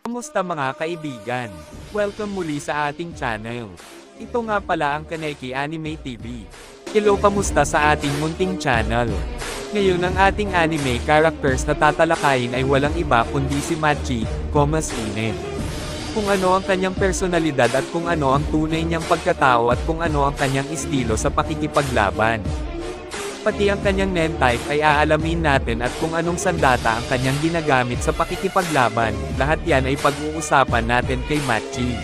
Kamusta mga kaibigan? Welcome muli sa ating channel. Ito nga pala ang Kaneki Anime TV. Hello, kamusta sa ating munting channel? Ngayon ang ating anime characters na tatalakayin ay walang iba kundi si Machi, Ine. Kung ano ang kanyang personalidad at kung ano ang tunay niyang pagkatao at kung ano ang kanyang estilo sa pakikipaglaban. Pati ang kanyang nen type ay aalamin natin at kung anong sandata ang kanyang ginagamit sa pakikipaglaban, lahat yan ay pag-uusapan natin kay Machi.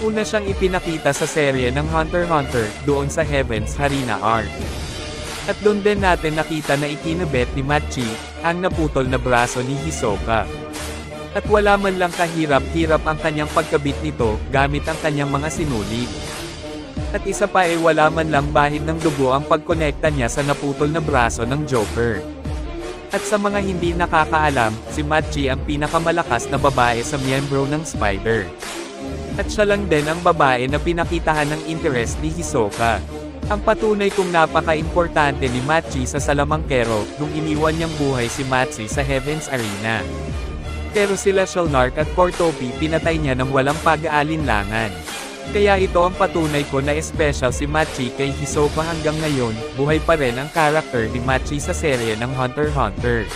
Una siyang ipinakita sa serye ng Hunter x Hunter, doon sa Heaven's Harina Arc. At doon din natin nakita na ikinabet ni Machi, ang naputol na braso ni Hisoka. At wala man lang kahirap-hirap ang kanyang pagkabit nito, gamit ang kanyang mga sinulit. At isa pa ay wala man lang bahid ng dugo ang pagkonekta niya sa naputol na braso ng Joker. At sa mga hindi nakakaalam, si Machi ang pinakamalakas na babae sa miyembro ng Spider. At siya lang din ang babae na pinakitahan ng interest ni Hisoka. Ang patunay kung napaka-importante ni Machi sa Salamangkero, nung iniwan niyang buhay si Machi sa Heaven's Arena. Pero sila Shalnark at Cortopi pinatay niya ng walang pag-aalinlangan. Kaya ito ang patunay ko na special si Machi kay Hisoka hanggang ngayon, buhay pa rin ang karakter ni Machi sa serye ng Hunter x Hunter.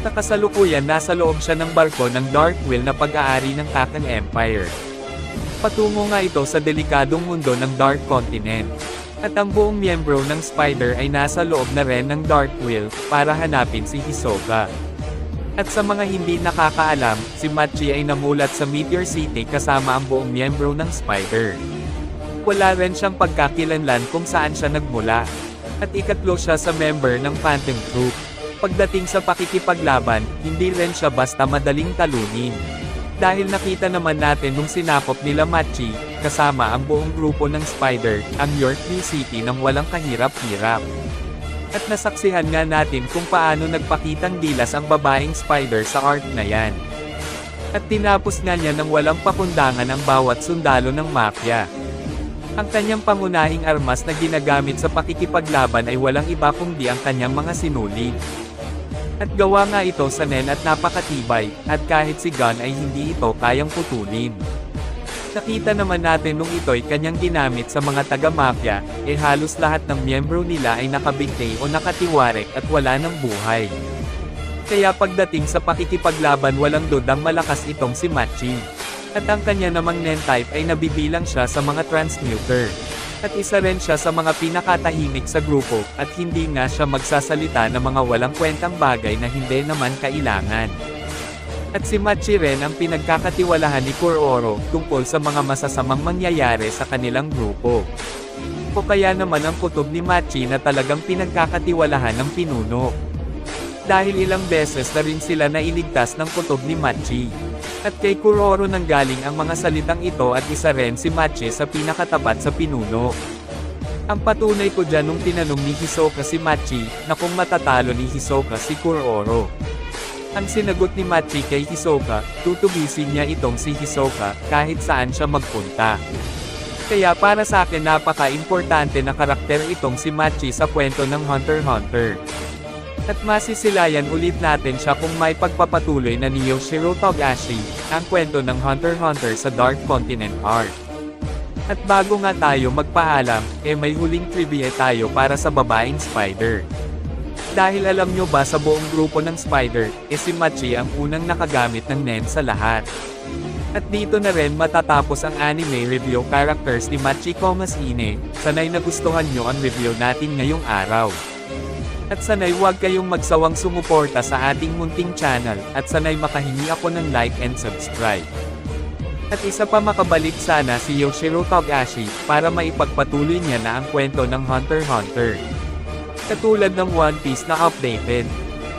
Kasalukuyan nasa loob siya ng barko ng Dark Wheel na pag-aari ng Kakan Empire. Patungo nga ito sa delikadong mundo ng Dark Continent. At ang buong miyembro ng Spider ay nasa loob na rin ng Dark Wheel, para hanapin si Hisoka. At sa mga hindi nakakaalam, si Machi ay namulat sa Meteor City kasama ang buong miyembro ng Spider. Wala rin siyang pagkakilanlan kung saan siya nagmula. At ikatlo siya sa member ng Phantom Troop. Pagdating sa pakikipaglaban, hindi rin siya basta madaling talunin. Dahil nakita naman natin nung sinakop nila Machi, kasama ang buong grupo ng Spider, ang Yorkville City ng walang kahirap-hirap. At nasaksihan nga natin kung paano nagpakitang gilas ang babaeng Spider sa arc na yan. At tinapos nga niya ng walang pakundangan ang bawat sundalo ng mafia. Ang kanyang pangunahing armas na ginagamit sa pakikipaglaban ay walang iba kundi ang kanyang mga sinulig. At gawa nga ito sa nen at napakatibay, at kahit si Gun ay hindi ito kayang putulin. Nakita naman natin nung ito'y kanyang ginamit sa mga taga-mafia, halos lahat ng miyembro nila ay nakabigtay o nakatiwarek at wala ng buhay. Kaya pagdating sa pakikipaglaban walang dudang malakas itong si Machi. At ang kanya namang nen type ay nabibilang siya sa mga transmuter. At isa rin siya sa mga pinakatahimik sa grupo, at hindi nga siya magsasalita ng mga walang kwentang bagay na hindi naman kailangan. At si Machi rin ang pinagkakatiwalahan ni Kuroro, tungkol sa mga masasamang mangyayari sa kanilang grupo. O kaya naman ang kutob ni Machi na talagang pinagkakatiwalahan ng pinuno. Dahil ilang beses na rin sila nailigtas ng kutob ni Machi. At kay Kuroro nanggaling ang mga salitang ito at isa rin si Machi sa pinakatapat sa pinuno. Ang patunay ko dyan nung tinanong ni Hisoka si Machi, na kung matatalo ni Hisoka si Kuroro. Ang sinagot ni Machi kay Hisoka, tutubisin niya itong si Hisoka, kahit saan siya magpunta. Kaya para sa akin napaka-importante na karakter itong si Machi sa kwento ng Hunter x Hunter. At masisilayan ulit natin siya kung may pagpapatuloy na ni Yoshiro Togashi, ang kwento ng Hunter x Hunter sa Dark Continent Arc. At bago nga tayo magpaalam, may huling trivia tayo para sa babaeng Spider. Dahil alam nyo ba sa buong grupo ng Spider, si Machi ang unang nakagamit ng nen sa lahat. At dito na rin matatapos ang anime review characters ni Machi Ine. Sanay nagustuhan nyo ang review natin ngayong araw. At sanay huwag kayong magsawang sumuporta sa ating munting channel, at sanay makahingi ako ng like and subscribe. At isa pa makabalik sana si Yoshiro Togashi, para maipagpatuloy niya na ang kwento ng Hunter x Hunter. Katulad ng One Piece na updated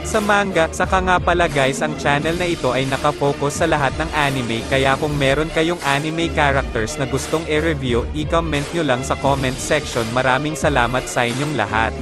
sa manga. Saka nga pala guys, ang channel na ito ay nakafocus sa lahat ng anime, kaya kung meron kayong anime characters na gustong i-review, i-comment nyo lang sa comment section. Maraming salamat sa inyong lahat.